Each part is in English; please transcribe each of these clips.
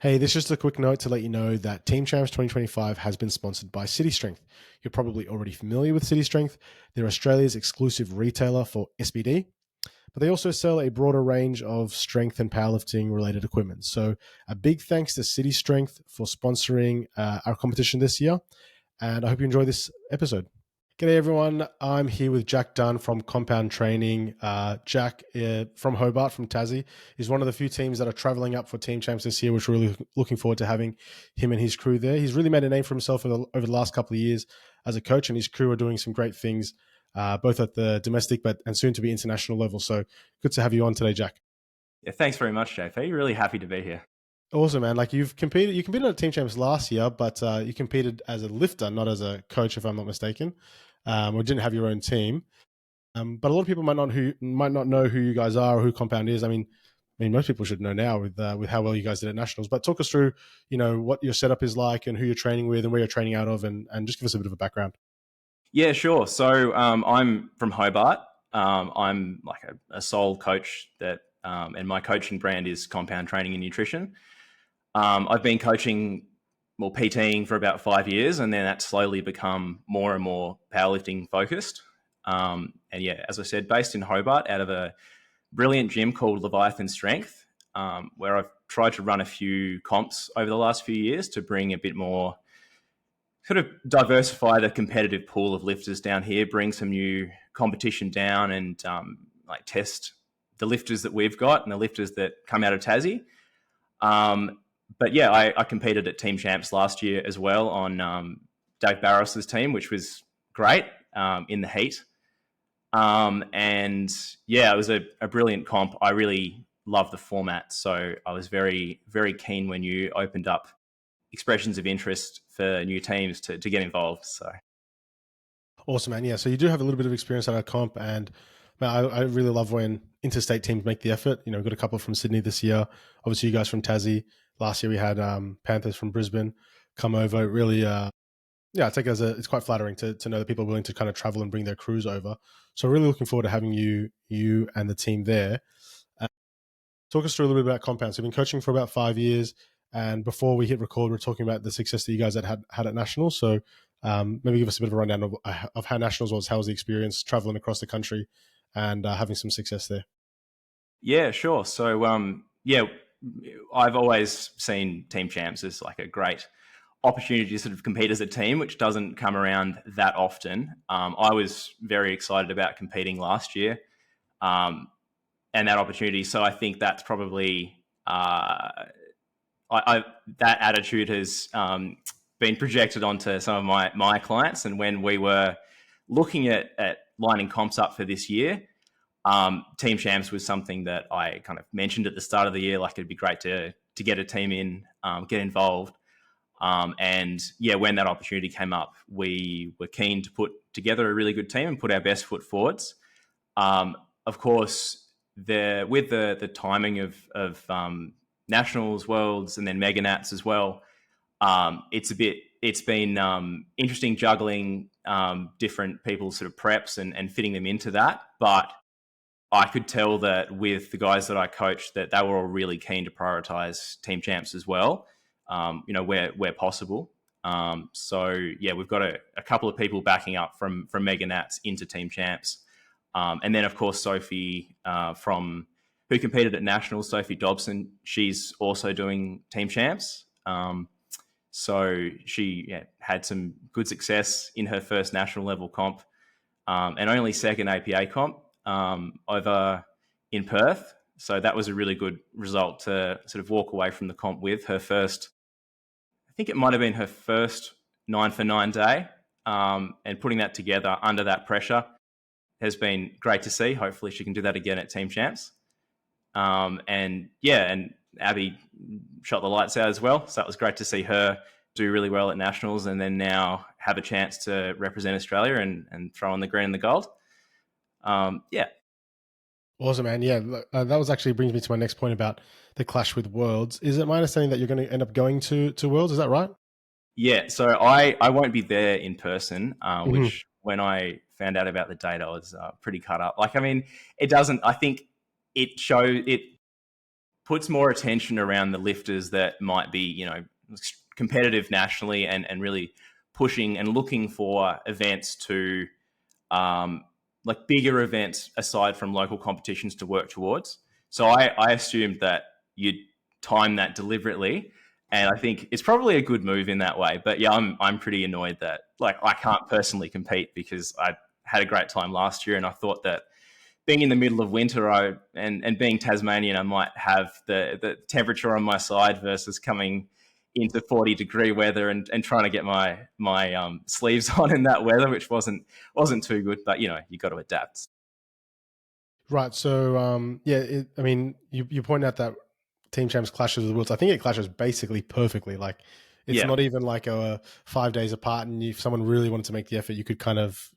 Hey, this is just a quick note to let you know that Team Champs 2025 has been sponsored by City Strength. You're probably already familiar with City Strength. They're Australia's exclusive retailer for SBD, but they also sell a broader range of strength and powerlifting related equipment. So, a big thanks to City Strength for sponsoring our competition this year. And I hope you enjoy this episode. G'day everyone, I'm here with Jack Dunn from Compound Training. Jack from Hobart, from Tassie, is one of the few teams that are traveling up for Team Champs this year, which we're really looking forward to having him and his crew there. He's really made a name for himself over the last couple of years as a coach, and his crew are doing some great things, both at the domestic and soon to be international level. So good to have you on today, Jack. Yeah, thanks very much, JP. Really happy to be here. Awesome, man. Like you competed at Team Champs last year, but you competed as a lifter, not as a coach, if I'm not mistaken. Or didn't have your own team. But a lot of people might not know who you guys are or who Compound is. I mean, most people should know now with how well you guys did at nationals. But talk us through, what your setup is like and who you're training with and where you're training out of, and just give us a bit of a background. Yeah, sure. So I'm from Hobart. I'm like a sole coach and my coaching brand is Compound Training and Nutrition. I've been coaching, PTing for about 5 years, and then that's slowly become more and more powerlifting focused. And yeah, as I said, based in Hobart out of a brilliant gym called Leviathan Strength, where I've tried to run a few comps over the last few years to bring a bit more, sort of diversify the competitive pool of lifters down here, bring some new competition down, and test the lifters that we've got and the lifters that come out of Tassie. But yeah, I competed at Team Champs last year as well on David Barros' team, which was great in the heat. And yeah, it was a brilliant comp. I really love the format. So I was very, very keen when you opened up expressions of interest for new teams to get involved. So Awesome, man. Yeah, so you do have a little bit of experience at our comp, and man, I really love when interstate teams make the effort. We've got a couple from Sydney this year. Obviously, you guys from Tassie. Last year we had Panthers from Brisbane come over. It really, I take it it's quite flattering to know that people are willing to kind of travel and bring their crews over. So really looking forward to having you and the team there. Talk us through a little bit about Compound. So you've been coaching for about 5 years, and before we hit record, we're talking about the success that you guys had at Nationals. So maybe give us a bit of a rundown of how Nationals was. How was the experience traveling across the country and having some success there? Yeah, sure. So I've always seen Team Champs as like a great opportunity to sort of compete as a team, which doesn't come around that often. I was very excited about competing last year and that opportunity. So I think that's probably that attitude has been projected onto some of my clients. And when we were looking at lining comps up for this year, Team Champs was something that I kind of mentioned at the start of the year, like it'd be great to get a team in, get involved. And yeah, when that opportunity came up, we were keen to put together a really good team and put our best foot forwards. Of course, with the timing of nationals, worlds, and then mega nats as well, it's been interesting juggling different people's sort of preps and fitting them into that. But I could tell that with the guys that I coached that they were all really keen to prioritize Team Champs as well, where possible. So yeah, we've got a couple of people backing up from Mega Nats into Team Champs. And then of course, Sophie who competed at Nationals, Sophie Dobson, she's also doing Team Champs. So she had some good success in her first national level comp and only second APA comp over in Perth. So that was a really good result to sort of walk away from the comp with. Her first, I think it might have been her first 9 for 9 day, and putting that together under that pressure has been great to see. Hopefully she can do that again at Team Champs. And Abby shot the lights out as well. So it was great to see her do really well at Nationals and then now have a chance to represent Australia and throw on the green and the gold. Awesome, man. Yeah, that was actually brings me to my next point about the clash with Worlds. Is it my understanding that you're going to end up going to Worlds? Is that right? Yeah, so I won't be there in person, which when I found out about the date, I was pretty cut up. Like, I mean, it doesn't, I think it shows, puts more attention around the lifters that might be, competitive nationally and really pushing and looking for events to like bigger events aside from local competitions to work towards. So I assumed that you'd time that deliberately, and I think it's probably a good move in that way. But yeah, I'm pretty annoyed that like I can't personally compete because I had a great time last year, and I thought that being in the middle of winter and being Tasmanian, I might have the temperature on my side versus coming into 40-degree weather and trying to get my sleeves on in that weather, which wasn't too good. But you got to adapt. Right. So I mean, you point out that Team Champs clashes with Worlds. I think it clashes basically perfectly. Like, it's Yeah. not even like a 5 days apart, and if someone really wanted to make the effort, you could kind of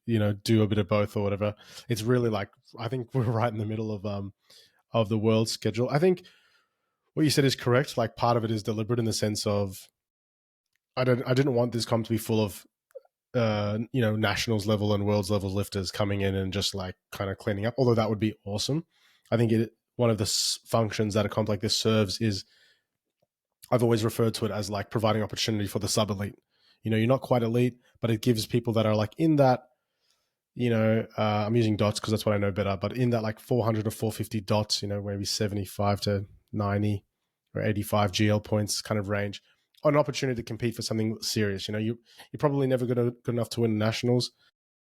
do a bit of both or whatever. It's really like, I think we're right in the middle of the world schedule. I think what you said is correct. Like, part of it is deliberate in the sense of I didn't want this comp to be full of nationals level and worlds level lifters coming in and just like kind of cleaning up, although that would be awesome. I think one of the functions that a comp like this serves is, I've always referred to it as like providing opportunity for the sub elite. You're not quite elite, but it gives people that are like in that, I'm using dots because that's what I know better, but in that like 400 to 450 dots, maybe 75 to 90 or 85 GL points kind of range, an opportunity to compete for something serious. You're probably never good enough to win nationals,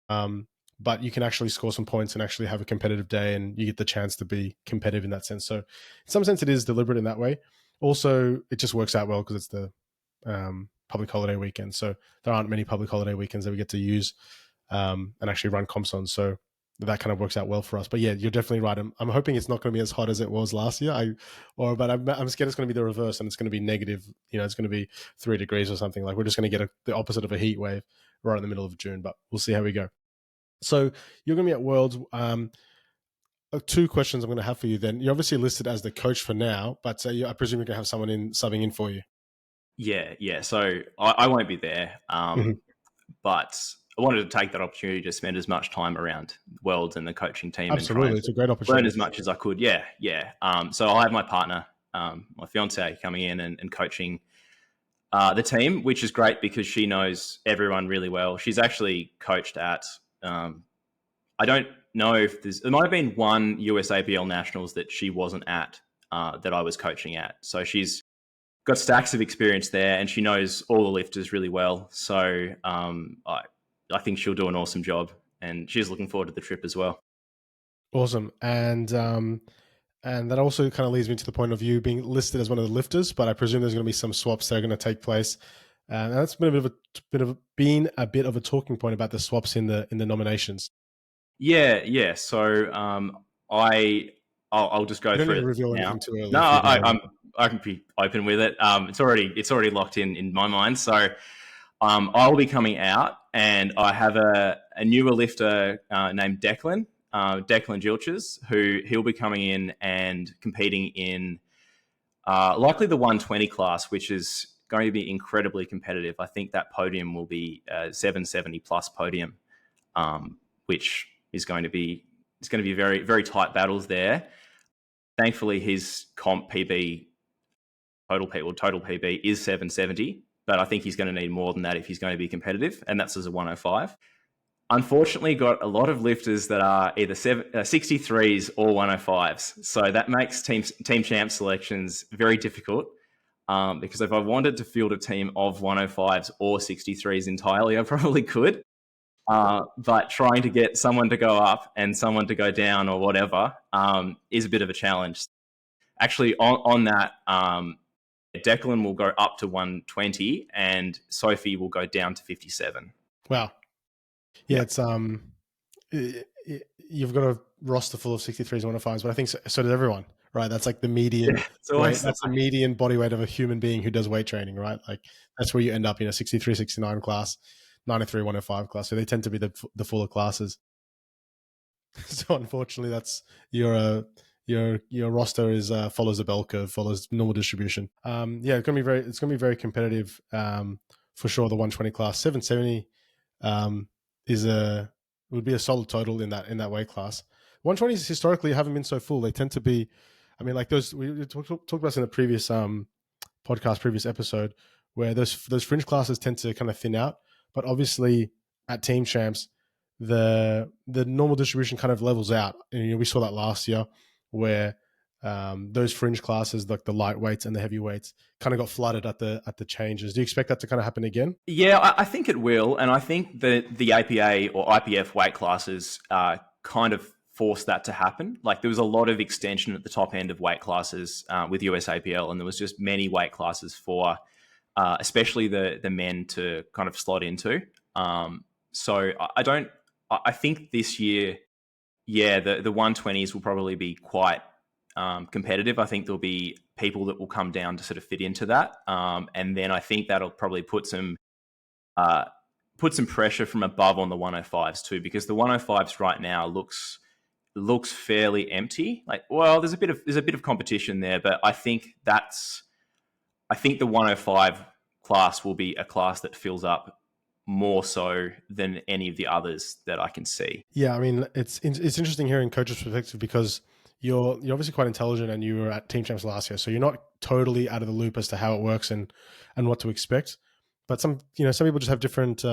but you can actually score some points and actually have a competitive day, and you get the chance to be competitive in that sense. So in some sense, it is deliberate in that way. Also, it just works out well because it's the public holiday weekend. So there aren't many public holiday weekends that we get to use and actually run comps on. So that kind of works out well for us. But yeah, you're definitely right. I'm hoping it's not going to be as hot as it was last year. But I'm scared it's going to be the reverse, and it's going to be negative. It's going to be 3 degrees or something. Like, we're just going to get the opposite of a heat wave right in the middle of June. But we'll see how we go. So you're going to be at Worlds. 2 questions I'm going to have for you then. You're obviously listed as the coach for now, but I presume you're going to have someone subbing in for you. Yeah. So I won't be there, but I wanted to take that opportunity to spend as much time around Worlds and the coaching team. Absolutely, and it's a great opportunity. Learn as much as I could. Yeah. So I'll have my partner, my fiance, coming in and coaching the team, which is great because she knows everyone really well. She's actually coached at, I don't know if there might have been one USAPL Nationals that she wasn't at that I was coaching at. So she's got stacks of experience there, and she knows all the lifters really well. So I think she'll do an awesome job, and she's looking forward to the trip as well. Awesome. And that also kind of leads me to the point of you being listed as one of the lifters, but I presume there's going to be some swaps that are going to take place. And that's been a bit of a talking point about the swaps in the nominations. Yeah. So I'll just go through it reveal now. anything too early. No, I can be open with it. It's already locked in my mind. So I'll be coming out, and I have a newer lifter named Declan Gilches, who he'll be coming in and competing in likely the 120 class, which is going to be incredibly competitive. I think that podium will be a 770 plus podium, which is going to be very, very tight battles there. Thankfully, his comp PB total PB is 770, but I think he's going to need more than that if he's going to be competitive, and that's as a 105. Unfortunately, got a lot of lifters that are either 63s or 105s, so that makes team champ selections very difficult. Because if I wanted to field a team of 105s or 63s entirely, I probably could. But trying to get someone to go up and someone to go down or whatever is a bit of a challenge. Actually, on that, Declan will go up to 120 and Sophie will go down to 57. Wow. Yeah, it's you've got a roster full of 63s and 105s, but I think so does everyone, right? That's like the median weight. That's the median body weight of a human being who does weight training, right? Like, that's where you end up in a 63, 69 class, 93, 105 class. So they tend to be the fuller classes. So unfortunately, that's your roster is follows a bell curve, follows normal distribution. Yeah, it's gonna be very competitive for sure. The 120 class, 770 would be a solid total in that weight class. 120s historically haven't been so full. They tend to be, I mean, like those we talked about this in the previous podcast, previous episode, where those fringe classes tend to kind of thin out. But obviously, at team champs, the normal distribution kind of levels out. And we saw that last year, where those fringe classes, like the lightweights and the heavyweights, kind of got flooded at the changes. Do you expect that to kind of happen again? Yeah, I think it will, and I think that the APA or IPF weight classes kind of forced that to happen. Like there was a lot of extension at the top end of weight classes with USAPL, and there was just many weight classes for especially the men to kind of slot into. So I think this year, yeah, the 120s will probably be quite competitive. I think there'll be people that will come down to sort of fit into that, and then I think that'll probably put some pressure from above on the 105s too, because the 105s right now looks fairly empty. Like, well, there's a bit of competition there, but I think the 105 class will be a class that fills up more so than any of the others that I can see. Yeah, I mean, it's interesting hearing coach's perspective because you're obviously quite intelligent and you were at Team Champs last year, so you're not totally out of the loop as to how it works and what to expect. But some people just have different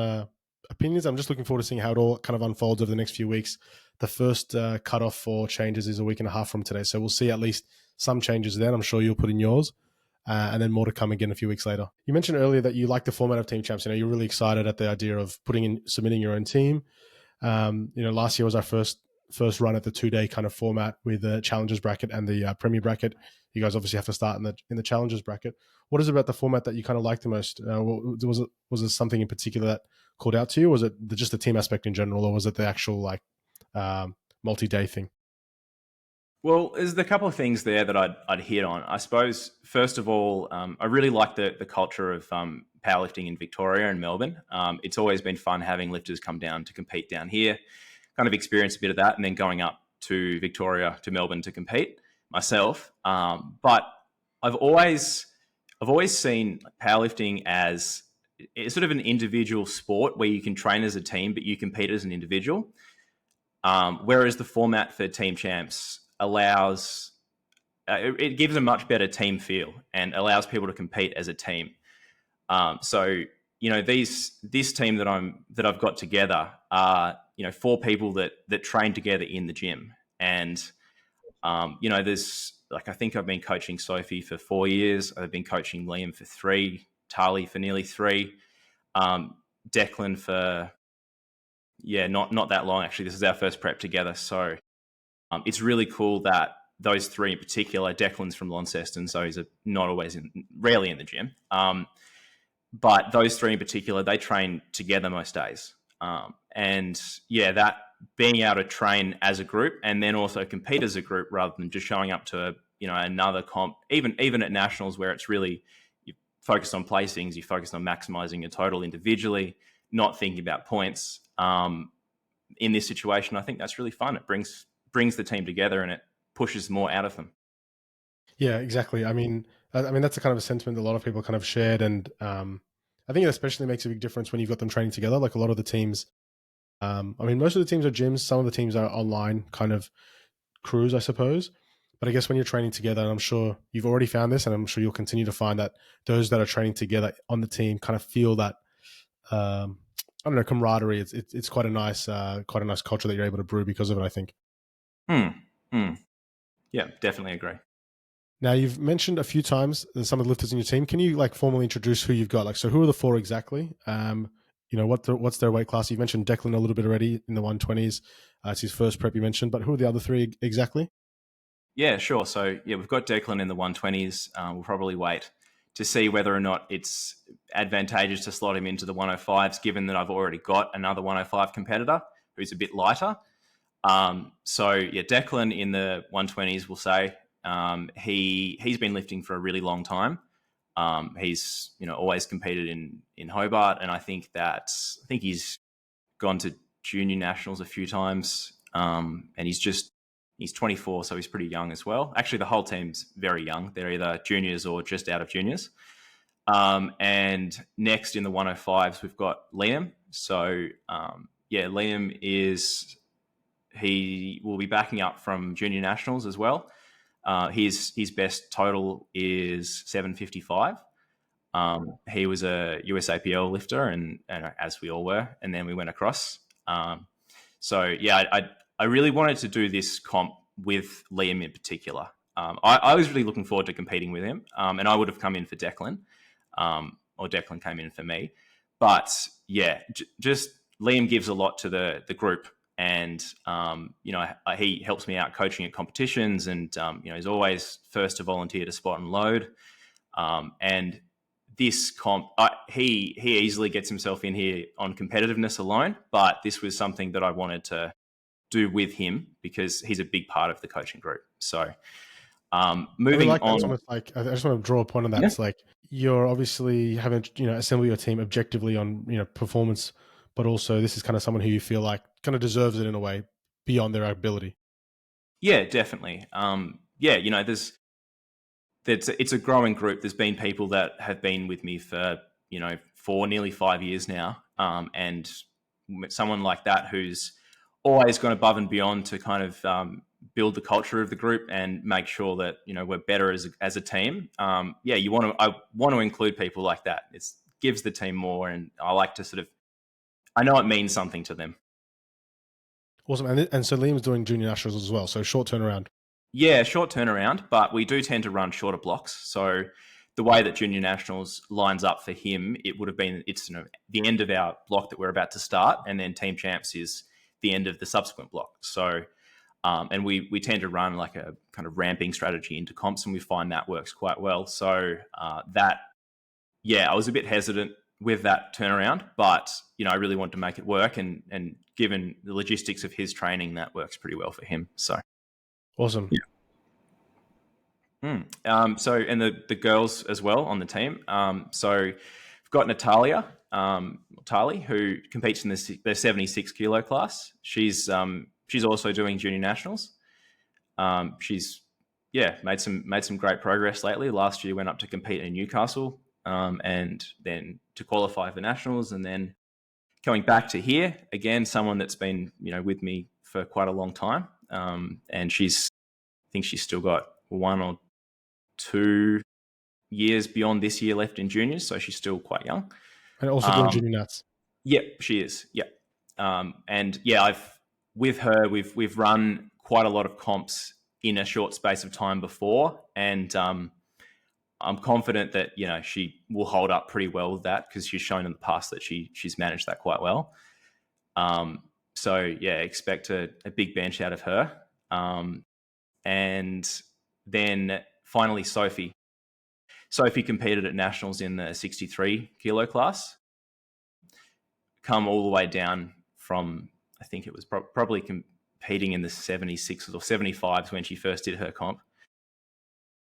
opinions. I'm just looking forward to seeing how it all kind of unfolds over the next few weeks. The first cutoff for changes is a week and a half from today, so we'll see at least some changes then. I'm sure you'll put in yours. And then more to come again a few weeks later. You mentioned earlier that you like the format of Team Champs. You're really excited at the idea of submitting your own team. Last year was our first run at the 2-day kind of format with the Challengers bracket and the Premier bracket. You guys obviously have to start in the Challengers bracket. What is it about the format that you kind of like the most? Was it something in particular that called out to you? Was it just the team aspect in general, or was it the actual multi-day thing? Well, there's a couple of things there that I'd hit on. I suppose, first of all, I really like the culture of powerlifting in Victoria and Melbourne. It's always been fun having lifters come down to compete down here, kind of experience a bit of that, and then going up to Victoria, to Melbourne to compete myself. But I've always seen powerlifting as it's sort of an individual sport where you can train as a team, but you compete as an individual. Whereas the format for Team Champs allows it gives a much better team feel and allows people to compete as a team. So this team that I've got together are 4 people that train together in the gym, and there's I think I've been coaching Sophie for 4 years. I've been coaching Liam for 3, Tali for nearly 3, Declan for not that long actually. This is our first prep together, so it's really cool that those 3 in particular. Declan's from Launceston, so he's rarely in the gym. But those 3 in particular, they train together most days. And that being able to train as a group and then also compete as a group rather than just showing up to another comp, even at nationals where it's really you focus on placings, you focus on maximizing your total individually, not thinking about points. In this situation, I think that's really fun. It brings the team together and it pushes more out of them. Yeah, exactly. I mean that's a kind of a sentiment that a lot of people kind of shared, and I think it especially makes a big difference when you've got them training together. Like a lot of the teams, most of the teams are gyms. Some of the teams are online kind of crews, I suppose. But I guess when you're training together, and I'm sure you've already found this, and I'm sure you'll continue to find that those that are training together on the team kind of feel that camaraderie. It's quite a nice culture that you're able to brew because of it, I think. Yeah, definitely agree. Now, you've mentioned a few times some of the lifters in your team. Can you formally introduce who you've got? So who are the 4 exactly? What's their weight class? You've mentioned Declan a little bit already in the 120s. It's his first prep you mentioned, but who are the other 3 exactly? Yeah, sure. So we've got Declan in the 120s. We'll probably wait to see whether or not it's advantageous to slot him into the 105s, given that I've already got another 105 competitor who's a bit lighter. Declan in the 120s, we'll say. He's been lifting for a really long time. He's always competed in Hobart, and I think he's gone to junior nationals a few times. And he's 24, so he's pretty young as well. Actually, the whole team's very young. They're either juniors or just out of juniors. And next in the 105s, we've got Liam. So Liam he will be backing up from junior nationals as well. His best total is 755. He was a USAPL lifter, and as we all were, and then we went across. So yeah, I really wanted to do this comp with Liam in particular. I was really looking forward to competing with him, and I would have come in for Declan, or Declan came in for me. But yeah, just Liam gives a lot to the group, and he helps me out coaching at competitions, and he's always first to volunteer to spot and load, and this comp, he easily gets himself in here on competitiveness alone, but this was something that I wanted to do with him because he's a big part of the coaching group. So moving on. It's almost like, I just want to draw a point on that. Yeah. It's like you're obviously having assemble your team objectively on performance, but also this is kind of someone who you feel like kind of deserves it in a way beyond their ability. Yeah, definitely. It's a growing group. There's been people that have been with me for nearly 5 years now, and someone like that who's always gone above and beyond to kind of build the culture of the group and make sure that we're better as a team. I want to include people like that. It gives the team more, and I like to I know it means something to them. Awesome, and so Liam's doing junior nationals as well, so short turnaround. Yeah, short turnaround, but we do tend to run shorter blocks. So the way that junior nationals lines up for him, it would have been the end of our block that we're about to start, and then team champs is the end of the subsequent block. So, and we tend to run like a kind of ramping strategy into comps, and we find that works quite well. So I was a bit hesitant with that turnaround, but I really want to make it work, and given the logistics of his training, that works pretty well for him. So. Awesome. Yeah. And the girls as well on the team. So we've got Natalia, Tali, who competes in the 76 kilo class. She's also doing junior nationals. She's made some great progress lately. Last year went up to compete in Newcastle, and then to qualify for nationals, and then coming back to here again. Someone that's been with me for quite a long time. And I think she's still got 1 or 2 years beyond this year left in juniors, so she's still quite young. And also doing junior nats. Yep, she is. Yep. With her, we've run quite a lot of comps in a short space of time before, and I'm confident that she will hold up pretty well with that, because she's shown in the past that she's managed that quite well. Expect a big bench out of her. And then finally, Sophie. Sophie competed at nationals in the 63 kilo class. Come all the way down from, I think it was probably competing in the 76s or 75s when she first did her comp.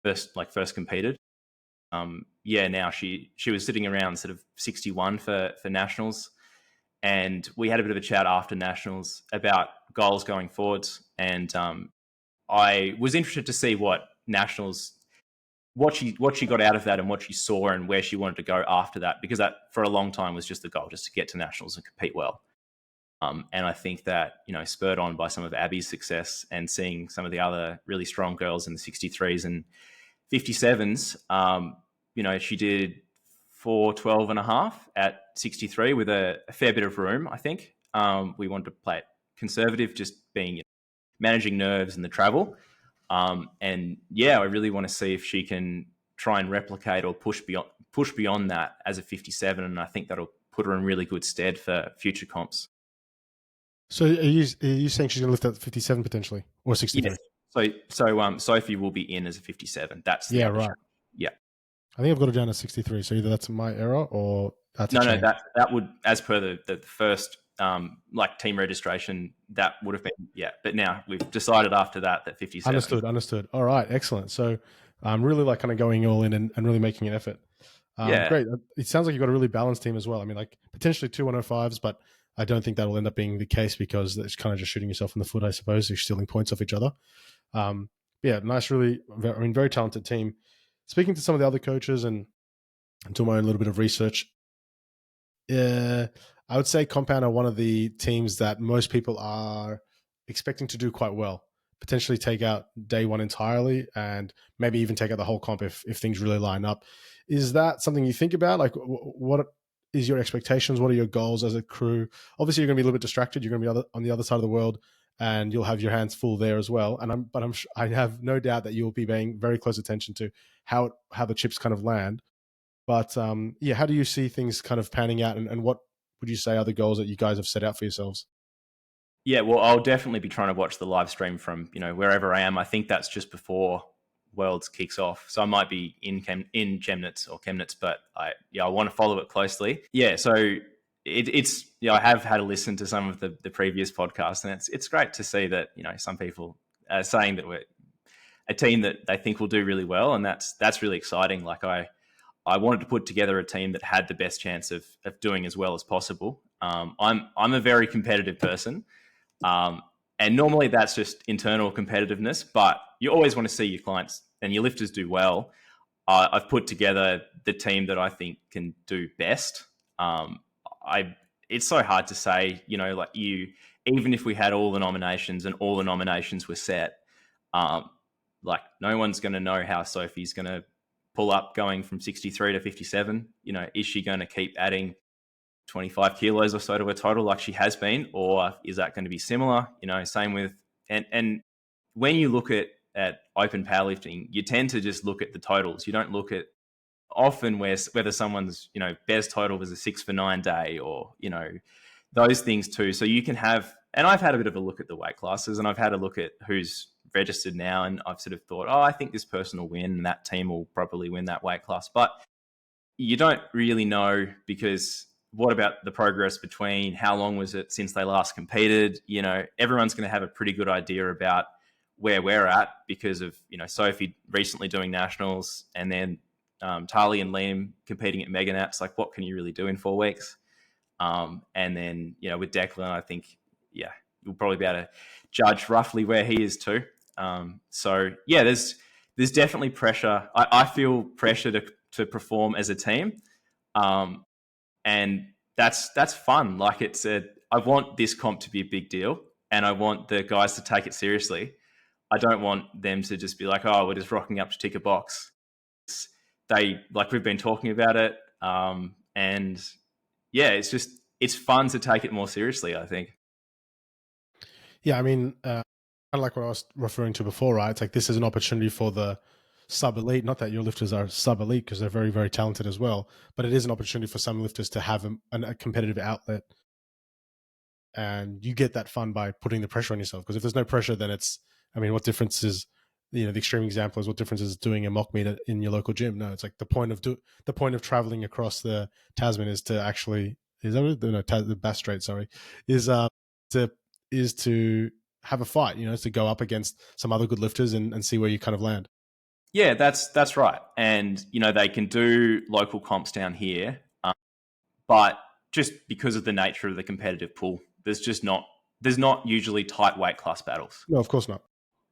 First competed. Now she was sitting around sort of 61 for nationals. And we had a bit of a chat after nationals about goals going forwards. And I was interested to see what she got out of that, and what she saw, and where she wanted to go after that, because that for a long time was just the goal, just to get to nationals and compete well. And I think that, spurred on by some of Abby's success and seeing some of the other really strong girls in the 63s and 57s, she did 4:12.5 at 63 with a fair bit of room, I think. We wanted to play it conservative, just being managing nerves and the travel. I really want to see if she can try and replicate or push beyond that as a 57, and I think that'll put her in really good stead for future comps. So are you saying she's going to lift at 57 potentially, or 63? Yes. So Sophie will be in as a 57. That's the right. Yeah. I think I've got it down as 63. So either that's my error or that's no. That would, as per the first team registration, that would have been But now we've decided after that 57. Understood. All right, excellent. So I'm really kind of going all in and really making an effort. Great. It sounds like you've got a really balanced team as well. I mean, potentially 2 105s, but I don't think that will end up being the case, because it's kind of just shooting yourself in the foot, I suppose. You're stealing points off each other. Nice, really, very talented team. Speaking to some of the other coaches and doing my own little bit of research, I would say Compound are one of the teams that most people are expecting to do quite well. potentially take out day one entirely and maybe even take out the whole comp if things really line up. Is that something you think about? Like, what is your expectations? What are your goals as a crew? Obviously, you're going to be a little bit distracted. You're going to be on the other side of the world, and you'll have your hands full there as well. And I have no doubt that you'll be paying very close attention to how the chips kind of land. But yeah, how do you see things kind of panning out, and what would you say are the goals that you guys have set out for yourselves? Yeah, well, I'll definitely be trying to watch the live stream from wherever I am. I think that's just before Worlds kicks off, so I might be in Chemnitz or Chemnitz, but I want to follow it closely. Yeah, so it's I have had a listen to some of the previous podcasts, and it's great to see that some people are saying that we're a team that they think will do really well, and that's really exciting. Like I wanted to put together a team that had the best chance of doing as well as possible. I'm a very competitive person. And normally that's just internal competitiveness, but you always want to see your clients and your lifters do well. I've put together the team that I think can do best. It's so hard to say, even if we had all the nominations and all the nominations were set, like no one's going to know how Sophie's going to pull up going from 63 to 57. Is she going to keep adding 25 kilos or so to her total like she has been, or is that going to be similar? Same with, and when you look at open powerlifting, you tend to just look at the totals. You don't look at often whether someone's, best total was a 6 for 9 day or, those things too. So you can have, and I've had a bit of a look at the weight classes, and I've had a look at who's registered now, and I've sort of thought, I think this person will win and that team will probably win that weight class. But you don't really know, because what about the progress between how long was it since they last competed? Everyone's going to have a pretty good idea about where we're at because of, Sophie recently doing nationals, and then Tali and Liam competing at Meganats. Like, what can you really do in 4 weeks? And then, with Declan, I think, you'll probably be able to judge roughly where he is too. So yeah, there's definitely pressure. I feel pressure to perform as a team. And that's fun. Like I want this comp to be a big deal, and I want the guys to take it seriously. I don't want them to just be like, we're just rocking up to tick a box. We've been talking about it. And yeah, it's fun to take it more seriously, I think. Yeah, I mean, kind of like what I was referring to before, right? It's like this is an opportunity for the sub-elite. Not that your lifters are sub-elite, because they're very, very talented as well, but it is an opportunity for some lifters to have a competitive outlet. And you get that fun by putting the pressure on yourself, because if there's no pressure, then what difference is, the extreme example is, what difference is doing a mock meet in your local gym? No, it's like the point of traveling across the Tasman is to actually, the Bass Strait, sorry, is to have a fight, to go up against some other good lifters and see where you kind of land. Yeah, that's right. And, they can do local comps down here, but just because of the nature of the competitive pool, there's not usually tight weight class battles. No, of course not.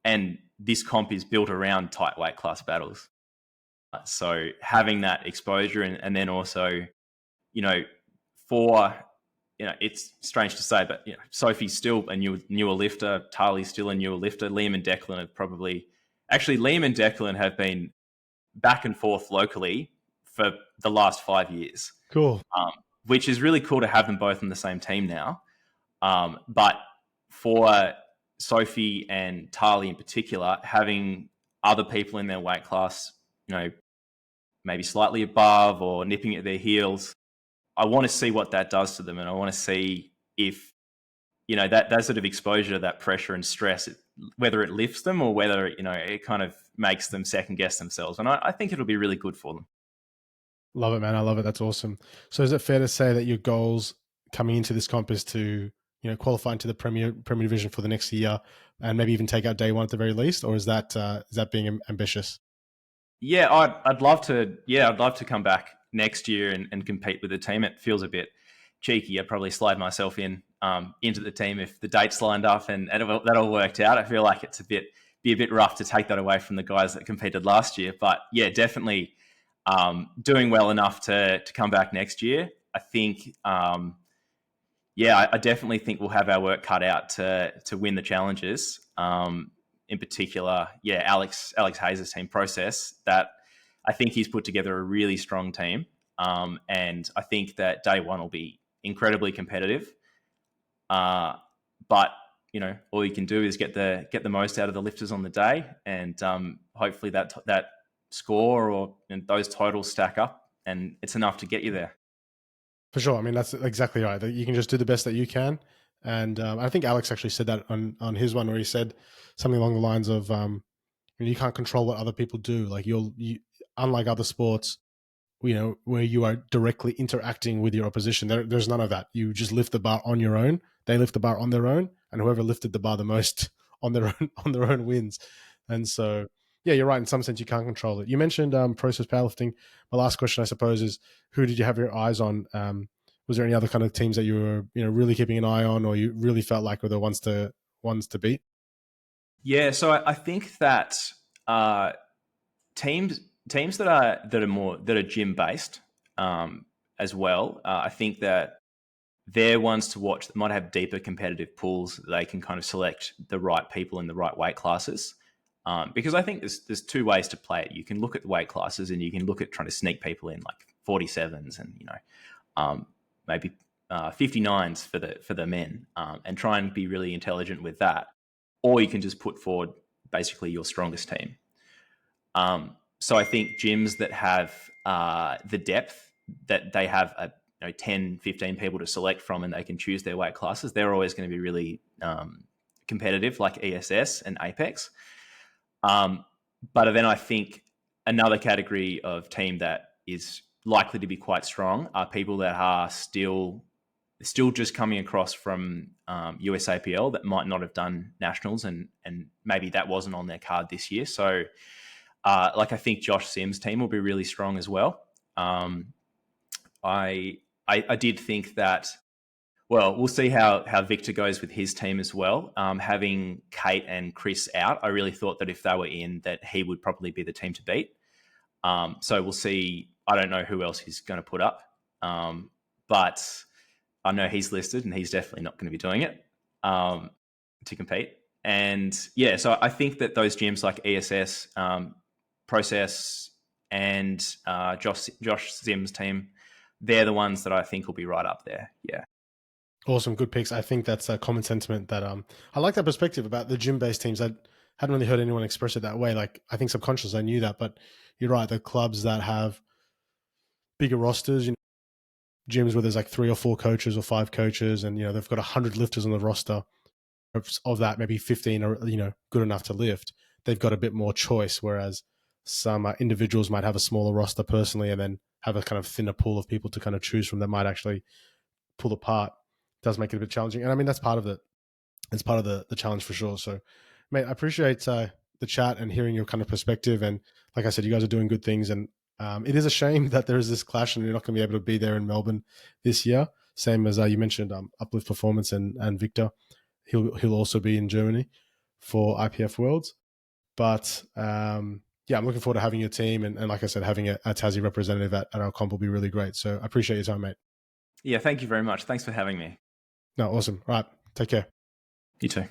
And this comp is built around tight weight class battles. So having that exposure, and then also, it's strange to say, but Sophie's still a newer lifter. Tali's still a newer lifter. Liam and Declan have been back and forth locally for the last 5 years. Cool. Which is really cool to have them both on the same team now. But for Sophie and Tali in particular, having other people in their weight class, maybe slightly above or nipping at their heels, I want to see what that does to them. And I want to see if, that sort of exposure, that pressure and stress, whether it lifts them or whether, it kind of makes them second guess themselves. And I think it'll be really good for them. Love it, man. I love it. That's awesome. So is it fair to say that your goals coming into this comp is to, qualify into the Premier Division for the next year, and maybe even take out day one at the very least? Or is that being ambitious? Yeah, I'd love to. Yeah, I'd love to come back next year and compete with the team. It feels a bit cheeky. I'd probably slide myself into the team if the dates lined up and that all worked out. I feel like it's be a bit rough to take that away from the guys that competed last year. But yeah, definitely doing well enough to come back next year. I think, I definitely think we'll have our work cut out to win the challenges. in particular, Alex Hayes' team Process, that I think he's put together a really strong team. And I think that day one will be incredibly competitive. But all you can do is get the most out of the lifters on the day, and hopefully that score or those totals stack up, and it's enough to get you there. For sure. I mean, that's exactly right. You can just do the best that you can. And I think Alex actually said that on his one, where he said something along the lines of, you can't control what other people do. Like you, unlike other sports, where you are directly interacting with your opposition, there's none of that. You just lift the bar on your own. They lift the bar on their own, and whoever lifted the bar the most on their own wins. And so, yeah, you're right. In some sense, you can't control it. You mentioned process powerlifting. My last question, I suppose, is who did you have your eyes on? Was there any other kind of teams that you were really keeping an eye on, or you really felt like were the ones to beat? Yeah, so I think that teams that are gym based as well. I think that they're ones to watch that might have deeper competitive pools. They can kind of select the right people in the right weight classes. Because I think there's two ways to play it. You can look at the weight classes, and you can look at trying to sneak people in like 47s and maybe 59s for the men, and try and be really intelligent with that. Or you can just put forward basically your strongest team. So I think gyms that have the depth, that they have 10, 15 people to select from, and they can choose their weight classes, they're always going to be really competitive, like ESS and Apex. But then I think another category of team that is likely to be quite strong are people that are still just coming across from USAPL that might not have done nationals, and maybe that wasn't on their card this year. So I think Josh Sims' team will be really strong as well. I did think that, well, we'll see how Victor goes with his team as well. Having Kate and Chris out, I really thought that if they were in, that he would probably be the team to beat. So we'll see. I don't know who else he's going to put up, but I know he's listed, and he's definitely not going to be doing it to compete. And yeah, so I think that those gyms like ESS, Process, and Josh Sims' team, they're the ones that I think will be right up there. Yeah. Awesome. Good picks. I think that's a common sentiment that I like that perspective about the gym-based teams. I hadn't really heard anyone express it that way. Like, I think subconsciously I knew that, but you're right. The clubs that have bigger rosters, gyms where there's like 3 or 4 coaches or 5 coaches, and they've got 100 lifters on the roster. Of that, maybe 15 are good enough to lift. They've got a bit more choice, whereas some individuals might have a smaller roster personally, and then have a kind of thinner pool of people to kind of choose from that might actually pull apart. It does make it a bit challenging, and I mean that's part of it. It's part of the challenge for sure. So, mate, I appreciate the chat and hearing your kind of perspective. And like I said, you guys are doing good things, and it is a shame that there is this clash and you're not going to be able to be there in Melbourne this year. Same as you mentioned, Uplift Performance and Victor. He'll also be in Germany for IPF Worlds. But I'm looking forward to having your team. And like I said, having a Tassie representative at our comp will be really great. So I appreciate your time, mate. Yeah, thank you very much. Thanks for having me. No, awesome. All right. Take care. You too.